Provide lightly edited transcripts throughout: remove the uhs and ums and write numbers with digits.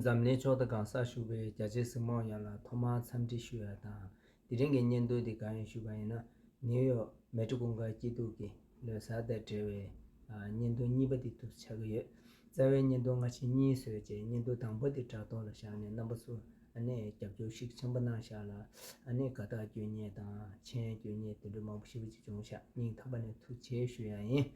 zamne choda ka sa shube jaje simo yala thoma samti shuya ta direnge nyendo de kan shuba ina new york metukunga jidu ke le sa da dewe nyendo nibati tu chagye zawe nyendo ngachi ni seje nyendo tangbo de ta to la shane nambasu ane kyabjo shik chambana shala ane kata gyunye ta chen gyunye de ma bushi ji jongsha ni tabane tu che shuya yin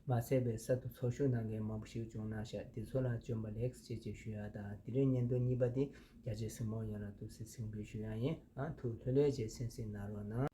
마세베 사도 소쇼나게 마부시 중나샤 디솔라 좀발엑스 제제 슈야다 디레년도 니바디 야제스 모야라도 세싱비 슈야예 아투 텔레제 센신 나로나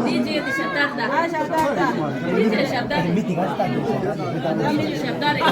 DJ de Shabdarda. Ah, Shabdarda. DJ Shabdarda. DJ Shabdarda.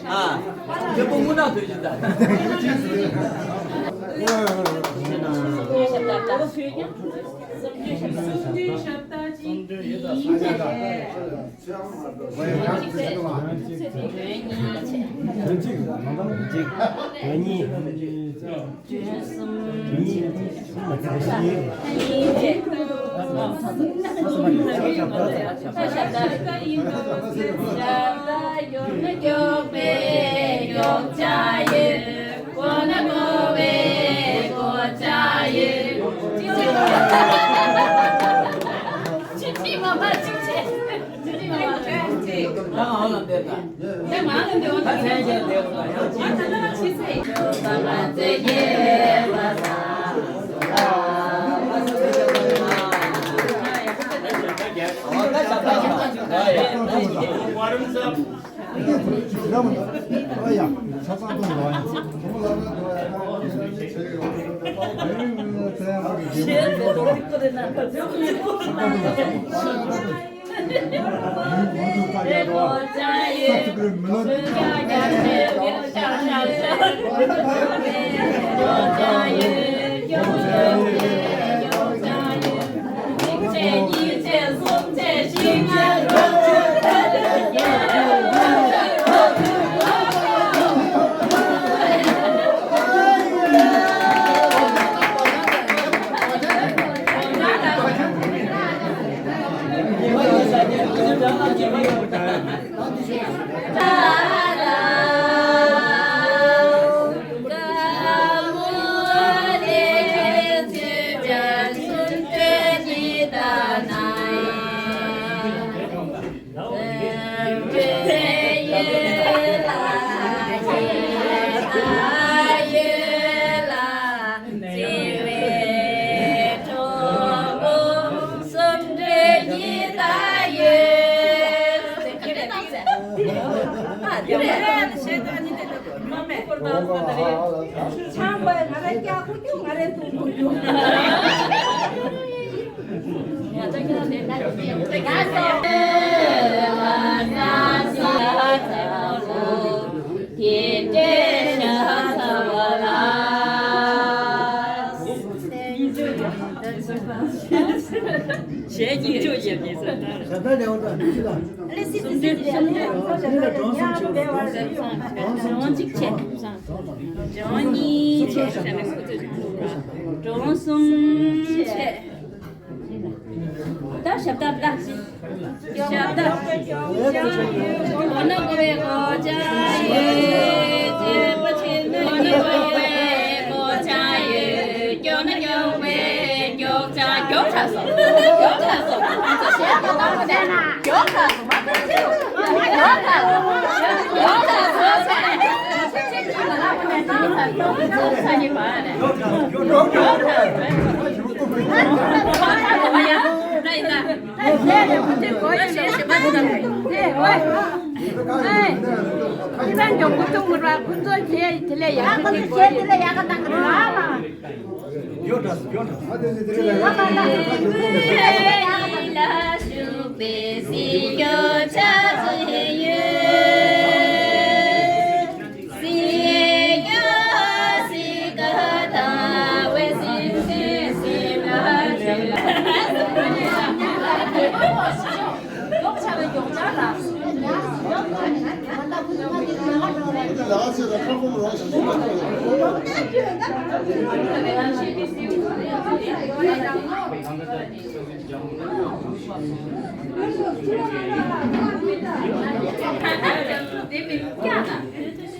아, 몇번 문화 되신다. See you. 나왔어요. 칼국으로 하시죠.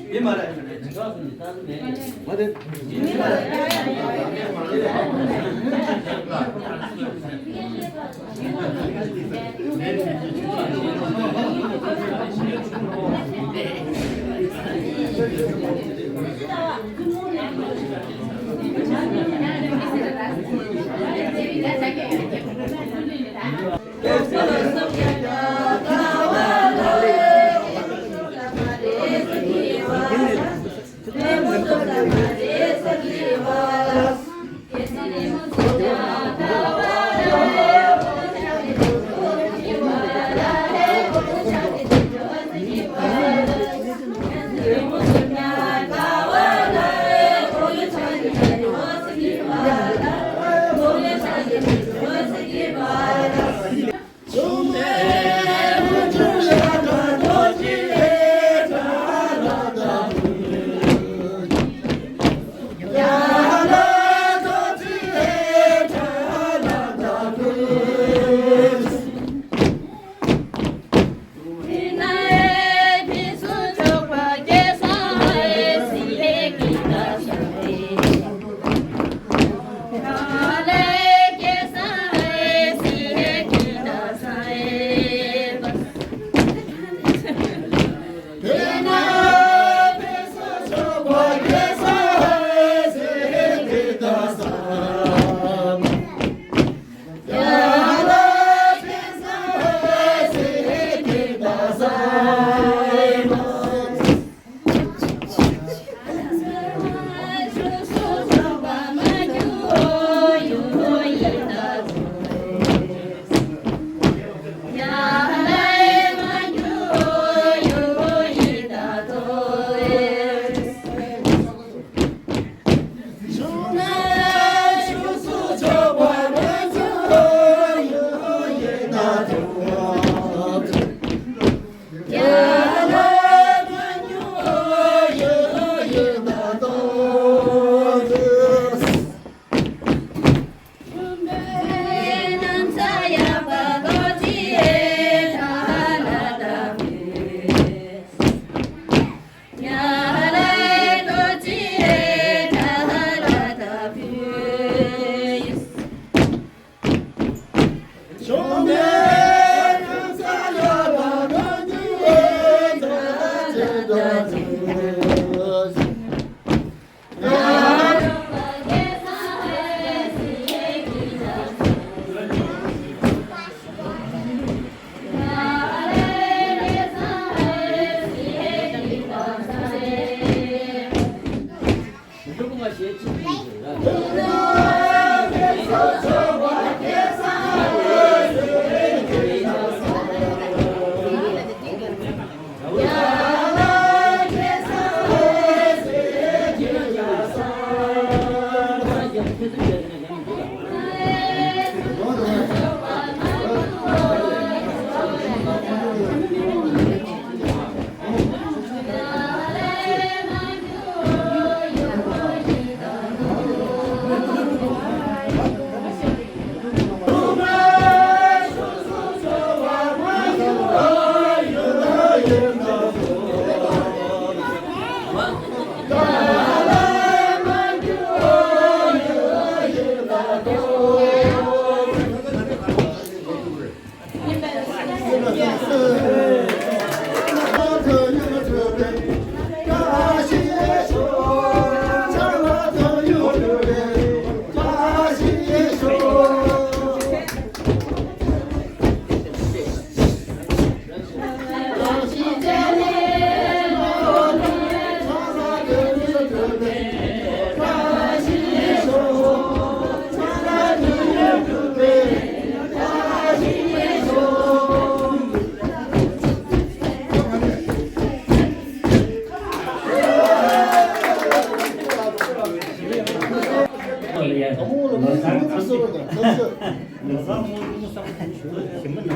이 말에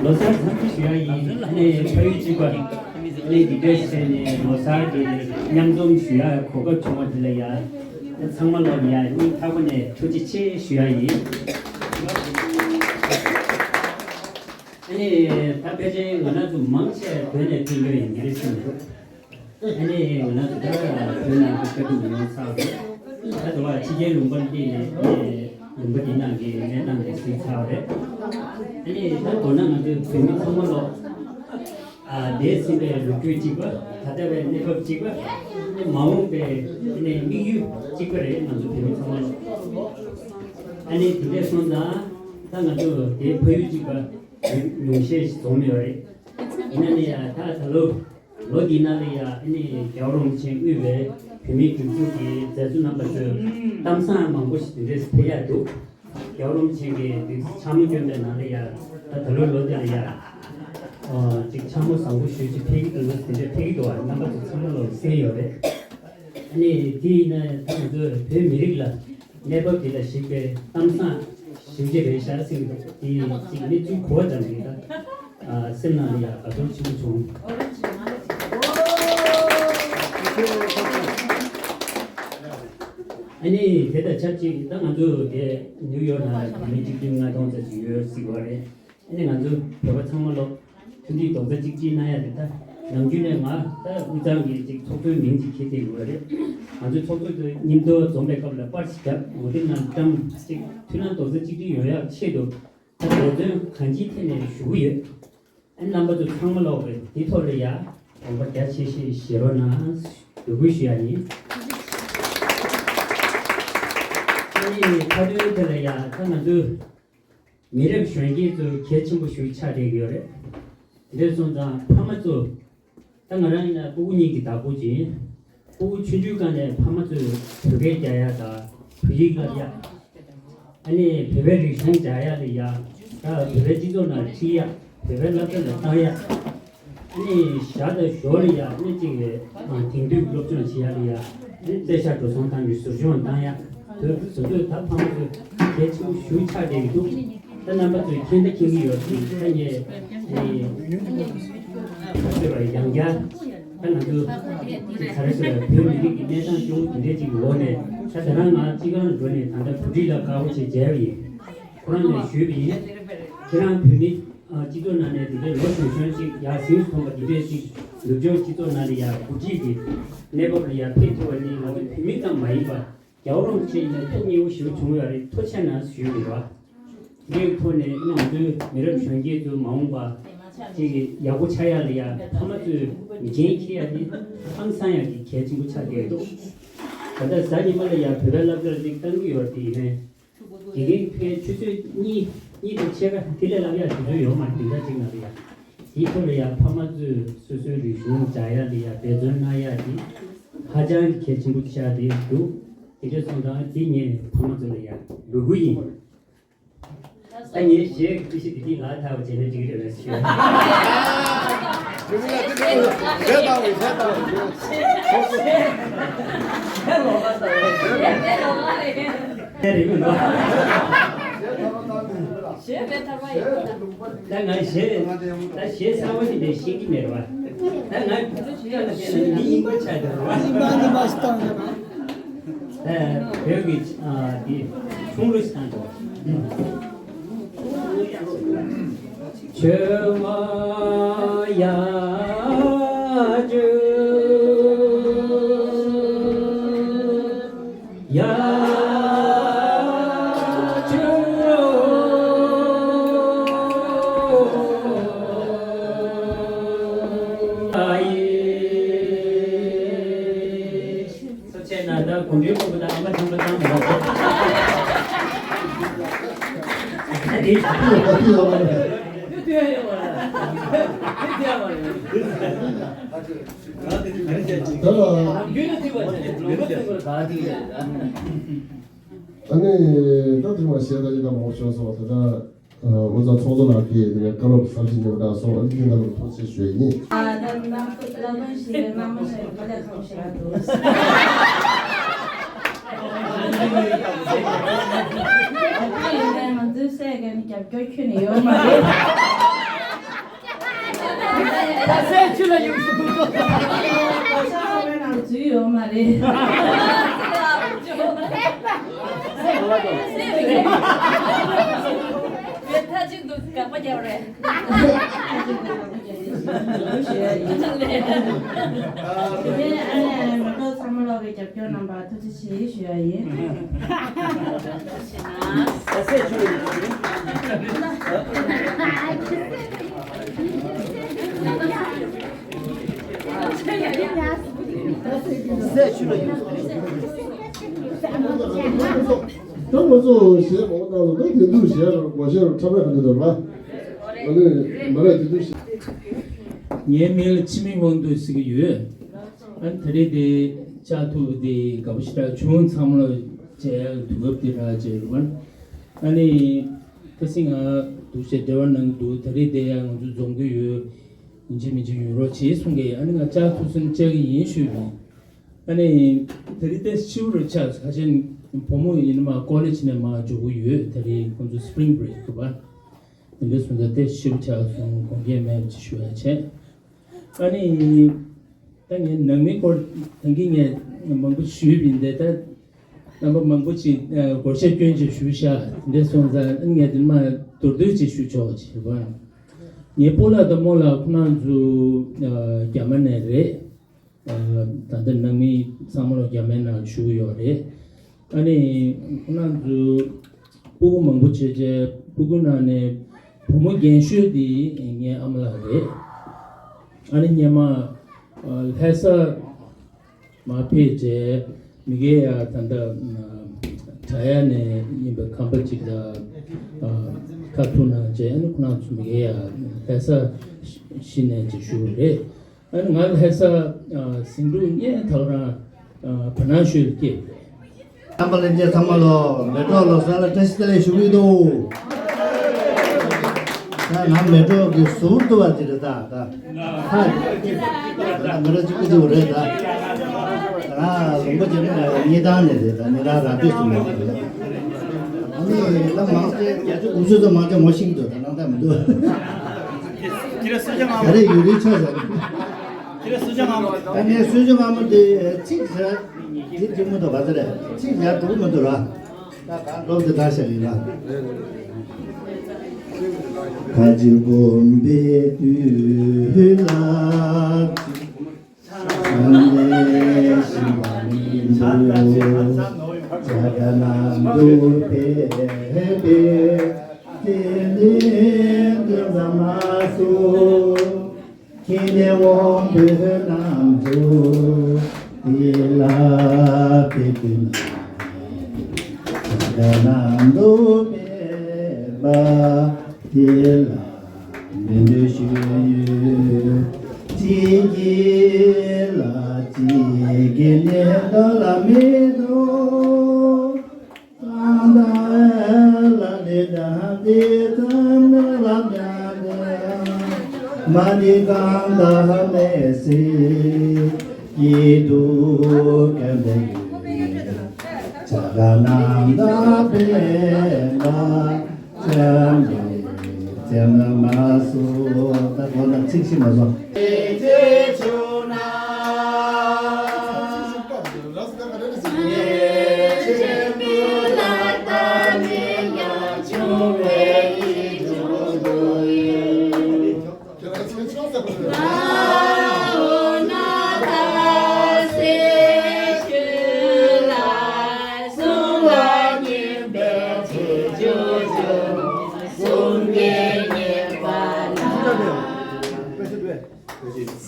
러시아 상주시가 이 저희 직원 你这些呢，罗萨的两种需要可个中国的了呀，长毛老呀，你他们呢，出去去需要伊。你他别是我那种忙些，对呢，这个应该是你我那个对那个都没有差别。他说话期间龙本地呢，龙本地那个那个是差别。你他多那个就分明长毛老。대신에 루크지고 다들 네버지고 마음에 네 미유 지거래 먼저 배우 상황 아니 그래서나 당아도 대 보유지가 용시 도미어래 이나니야 다 달로 로디나리아 아니 겨울음식 위에 비밀 중국이 제주나버스 담산만 곳인데 스페야도 겨울음식이 참견된 나리아 다 달로 로디나리아 지금 참고 상고 쉬지 폐기도 이제 폐기도 안 남아서 참으로 세요래 아니 뒤는 그 배미리라 네버디다 쉽게 담산 실제로 샤싱도 이 지금이 좀 고하잖아요 세나리아 아주 지금 좀 아니 대다 잡지 당아도 예 뉴욕나 미지경나 동자 주요 시거래 아니 아주 여러 참으로 근데 또 직지 나야 된다. 남준에 다 우장이 직 속도 명지케 되고 그래. 아주 속도도 님도 좀 배꼽을 빠지다. 어디는 좀 tunan 도서 직지 요약 체도 다들 간지테네 쉬고요. 안 남아도 창물로 디토리아 뭔가 같이 시로나 누구시야니. 아니 다들들이야 그러면 미래选举도 개침부 쉬차 되기래. 그래서 나 파마도 당연히나 부분이 다 보지. 부 주주간에 파마도 그게 자야다. 그이가야. 아니 배배를 생자야야. 다 배배지도나 지야. 배배라도 나야. 아니 샤다 쇼리야. 아니 지게 딩도 그룹도 지야리야. 대샤도 상당히 수준 당야. 그래서 다 파마도 개치고 쉬차 되기도 남바도 현대 경기였지. 아니 이 양자 하나도 잘했어요. 별일이 내상 좀 되지 원에 사실은 지금 돈이 다들 부지가 가고지 제비 그런 쉬비 그런 별이 지도 안에 되게 로션식 야신 통과 이베지 루저 지도 나리야 부지비 네버리아 페이트원이 아주 비밀당 많이 봐 겨울은 제일 통이오 쉬우 중요하리 토치나 쉬우리와 이 폰에 아주 매력 전기도 마음과 지 야구 차야리야 아마도 개인키야니 항상 여기 개진구 차기에도 근데 사이말이야 베벨라들이 당기어디네 이게 그 주주니 이도 제가 들려라야 주요 말이야 지금이야 이토리아 파마즈 수수리 좀 자야리야 배전나야지 가장 개진구 차기에도 이제 선당 뒤에 파마즈리야 누구이 아니 제 뜻이 되게 나타나고 제는 지금 했어요. 아니, 다들 시야다지가 모셔서 다들 먼저 초등학교 그냥 걸어 30년 가서 언젠가로 도시 수행이 Du säger vilka gökkunniga. Jag säger till dig 只有嘛的。别他进度干不了嘞。这边俺们都他们老给叫叫那把，都是谁学的？中国做鞋，我们都挺多鞋，我现在差不多很多吧。我来挺多鞋。 예밀 치민원도 쓰기요. 안트리데 자투데 가보시라 좋은 사물로 제일 두겁디라 제일만 아니 그싱아 두세 대원은 두 트리데야 아주 종교요 인지미지 유로치 송게 아니가 자투슨 제기 인슈비 아니 트리데 시우를 차 사실 보모 이놈아 콜레지네 마 조고요 트리 콘주 스프링 브레이크 봐 근데 순자때 시우차 송 공개매 지슈야체 아니 당연히 능미 걸 당기게 뭔가 수입인데 다 너무 뭔가지 거세 견제 수샤 근데 손자 응애들만 돌듯이 수초지 봐 예폴라도 몰라 그나주 야만에레 다들 능미 사물로 야만나 수요래 아니 그나주 보고 뭔가지 보고나네 부모 gen슈디 이게 아무라래 아니 냐마 해서 마페제 미게야 단다 자야네 이거 컴플치다 카투나 제 아니구나 미게야 해서 신의 지슈레 아니 말 해서 신두에 더라 파나슈르게 한번에 정말로 메트로로 살 테스트를 주기도 난 메트로 그 수도 왔지다 다 그러지도 그래다 아 뭔가 예단에 내가 됐습니다 아니 나 마스터 아주 우주도 맞아 멋있도 나다면도 길에 수정하면 그래 유리 쳐서 길에 수정하면 아니 수정하면 돼 진짜 지금도 받으래 진짜 도움을 들어 나 로드 다시 해라 가지고 배들라 산내 시간인도 자가남도 배배 때는 남아서 기내원 배남도 일라 배들 자가남도 배바 일라 면주슈유 지길라 지길레달라미도 산다엘라데다데단라냐데 마니간다메시 기두견데기 자가남다 베마 짬게 마수 다보다 칭칭해서 이제 주나 예제 불났다면 주의 이주도에 나오나 세슈라 수완님 배치주주 손게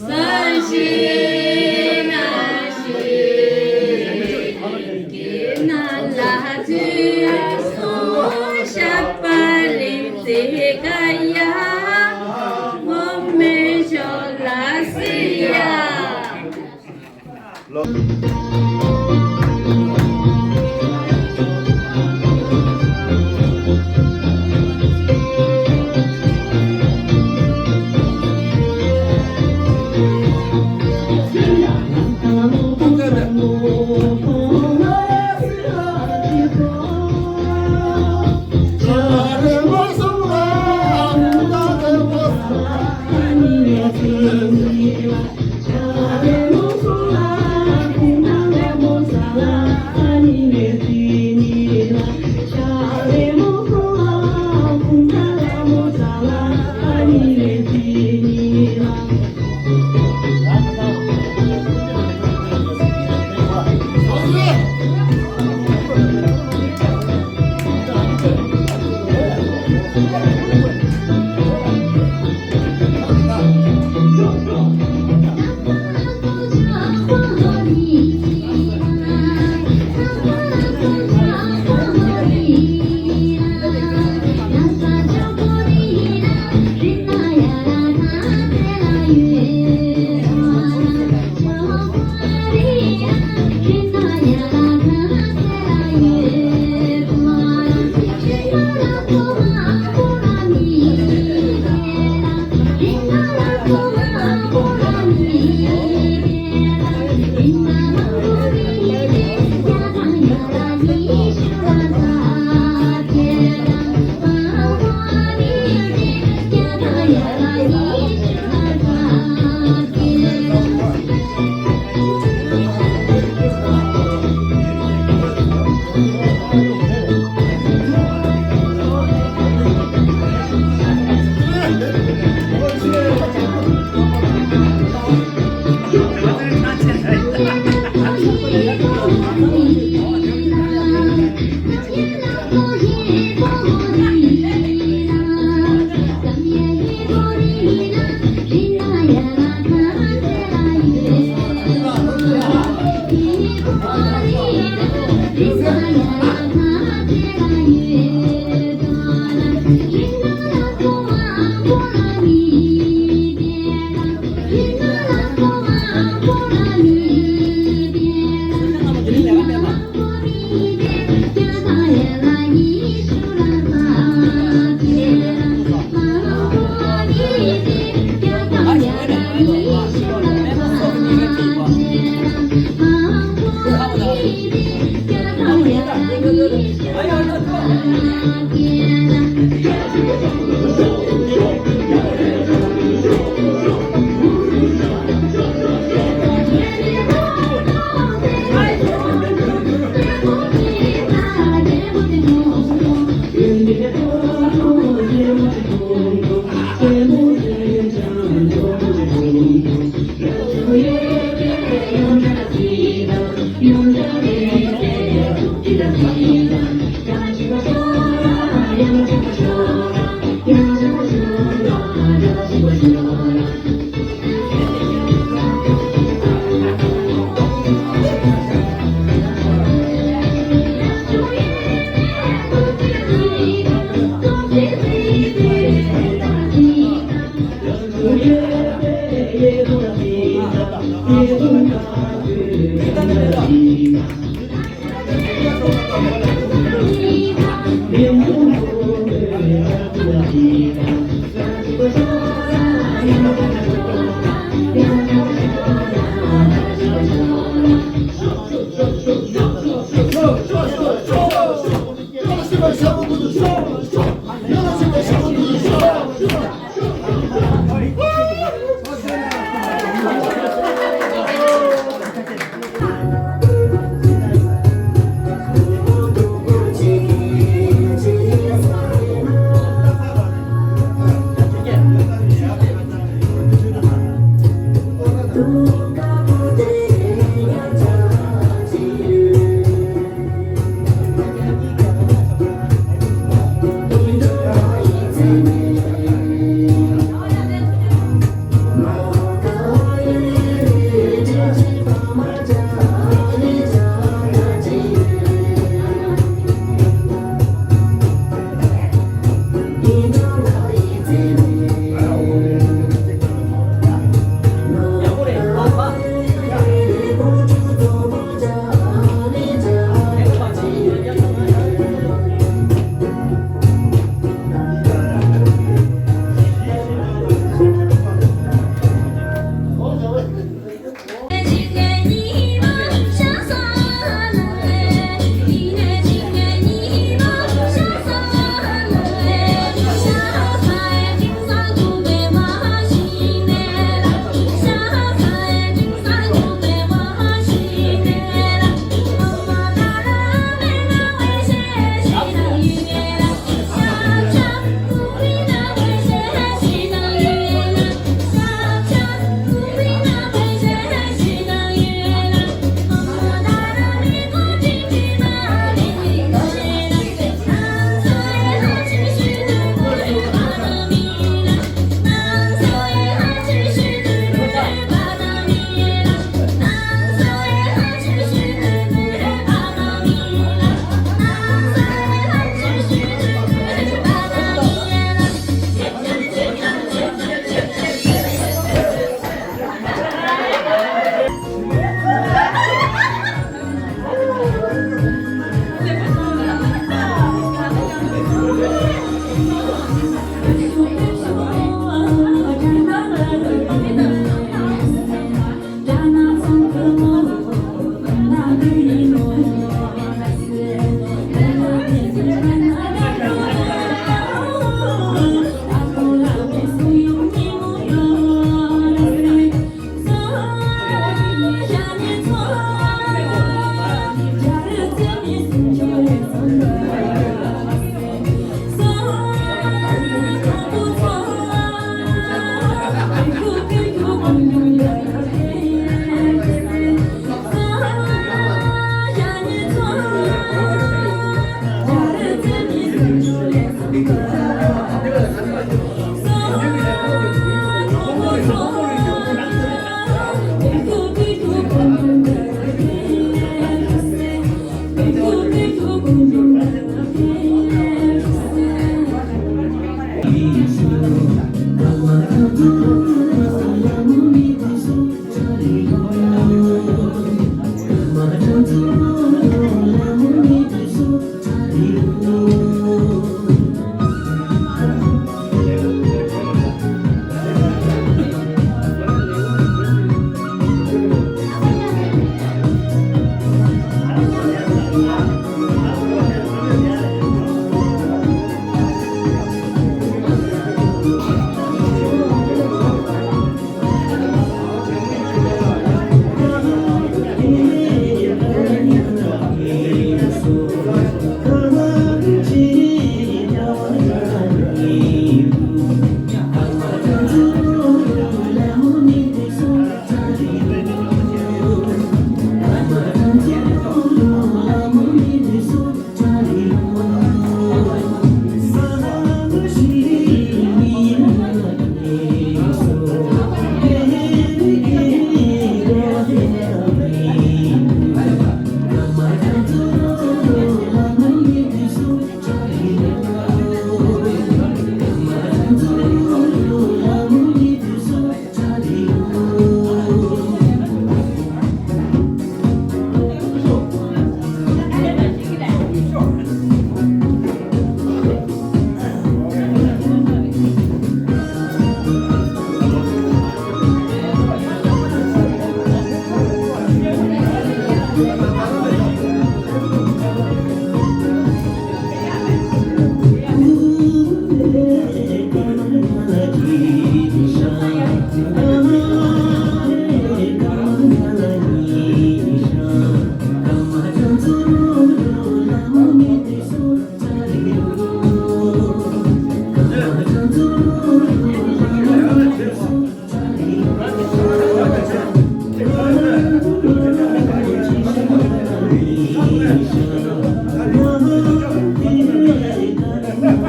Thank you.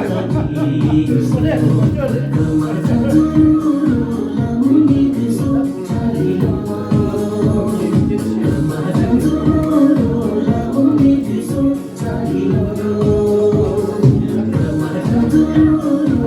Thank you.